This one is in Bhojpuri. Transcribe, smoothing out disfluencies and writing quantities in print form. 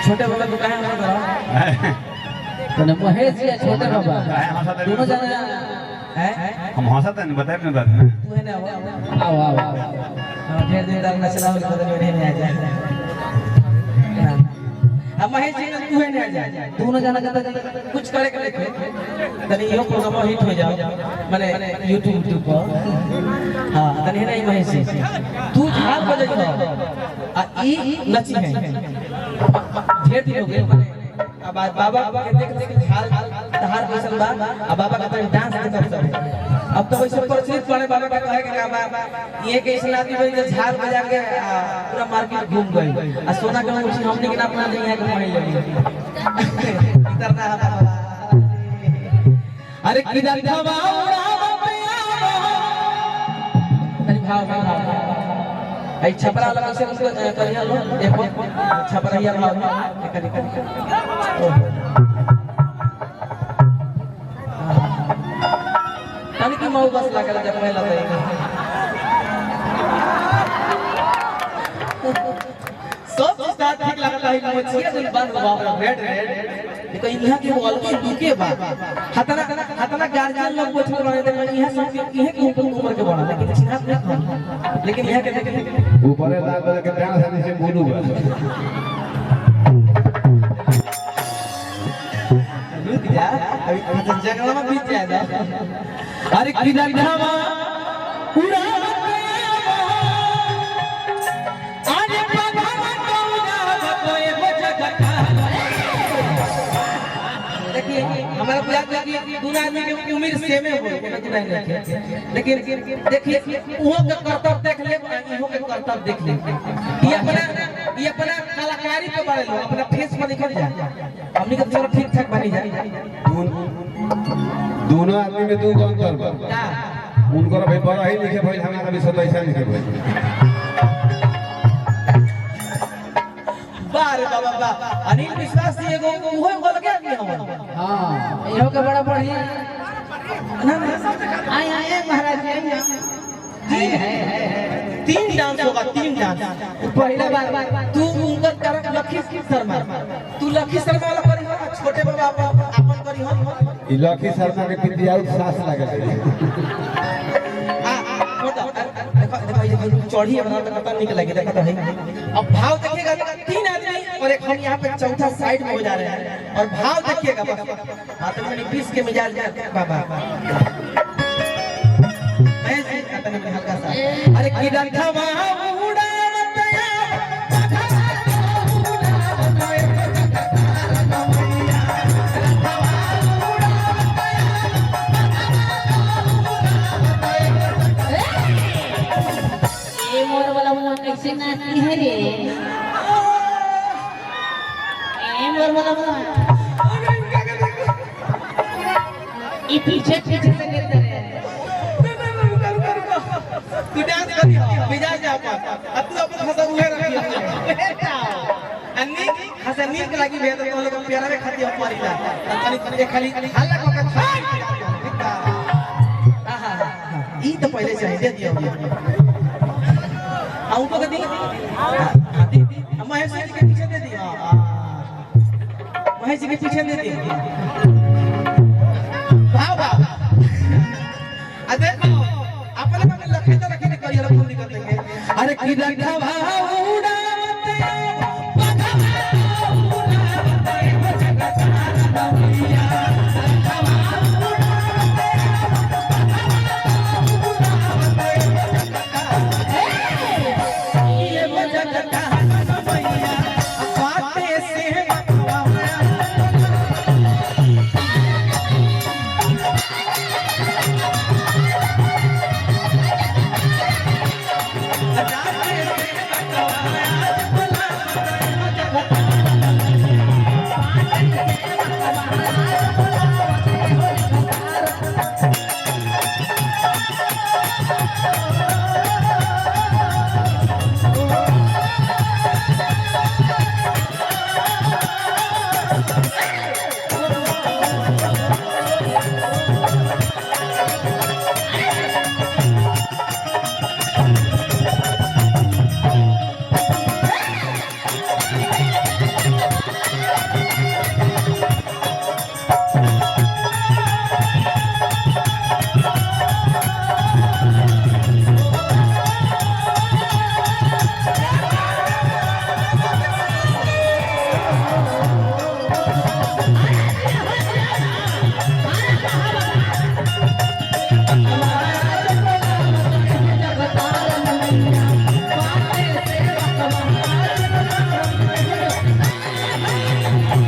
छोटे बाबा को कहे ना करो तो महेश जी छोटे बाबा दोनों जाना है हम हंसते हैं बताए अपने बात में तू है ना आओ आओ ढेर दिन तक नचला और कदम में नहीं आ जाए अब महेश जी तू है नहीं आ जाए दोनों जाना कहता कुछ करे के देखे तनी यो प्रोग्राम हिट हो जाओ माने YouTube पर हां तनी नहीं महेश जी तू झाल बजे आ ई नची है ढेर दिन हो गए माने अब बाबा के देख देख झाल तहार कैसन बा अब बाबा का डांस देखत सब अब तो वैसे प्रचलित पड़े बाबा का कहे कि बाबा ये कैसे लाती भाई झाल बजा के पूरा मार्केट घूम गई आ सोना के मुझे हमने के अपना नहीं है कि वही लगी इधर ना अरे किधर धवा उड़ावा अरे भाव आई छपरा लगा से उसको करिया लो देखो छपरा या भाव करी करी तनी की मऊ बस लागल जब पहला तई सब साथ ठीक लगता है मोचिया दिन बंद बाप रेड रेड देखो यहां के बॉल के दुके बा हतना गार्जियन लोग पूछ रहे थे यहां सब यहां के ऊपर के बड़ा लेकिन चिन्ह नहीं लेकिन यहां के देखे ऊपर लाग के डांस से नीचे बोलू रुक जा अभी जंगल में बीच जाए अरे किधर धावा पूरा अरे भगवान कौना कोई बजट देखिए हमारा प्यार देखिए दोनों आदमी की उम्र सेम है लेकिन देखिए वो का कर्तव्य देख ले इहो के कर्तव्य देख ले ये अपना कलाकारी के बारे में अपना फेस पर निकल जाए हमनी के चलो ठीक ठाक बनी जाए दोनों आदमी में तू कौन कर बा उनको भाई बड़ा ही लिखे भाई हमारा भी सब ऐसा लिखे भाई बारे बाबा अनिल विश्वास जी एगो ओहो बोल के कि हम हां इहो के बड़ा बढ़िया ना आए आए महाराज जी है तीन डांस होगा तीन डांस पहला बार तू उनका कर लखी शर्मा तू लखी शर्मा वाला करी हो छोटे बाबा अपन करी हो ई लखी शर्मा के पिंडिया सास लागल है देखो चढ़ी बना तो पता निकल लगे देखा तो है अब भाव देखिएगा तीन आदमी और एक हम यहाँ पे चौथा साइड में हो जा रहे हैं और भाव देखिएगा बस हाथ में 20 के मिजाज बाबा हल्का सा अरे किधर धवा उड़ावतया कैसे नाचती है रे मोर वाला ये पीछे पीछे से गिरते रहे तू डांस करी मिजाज जा अपन अब तू अपन हंसा उहे रखी अन्नी हंसा नीक लगी बे तो लोग प्यारा में खाती हम मारी ला तनी खाली हल्ला को खा आहा ई तो पहले चाहिए दे दियो आउटो के दी महेश जी के पीछे दे दिया महेश जी के पीछे दे दिया वाह वाह आ देखो अपने में लखे तो रखे करियर फोन निकल देंगे अरे किधर धवा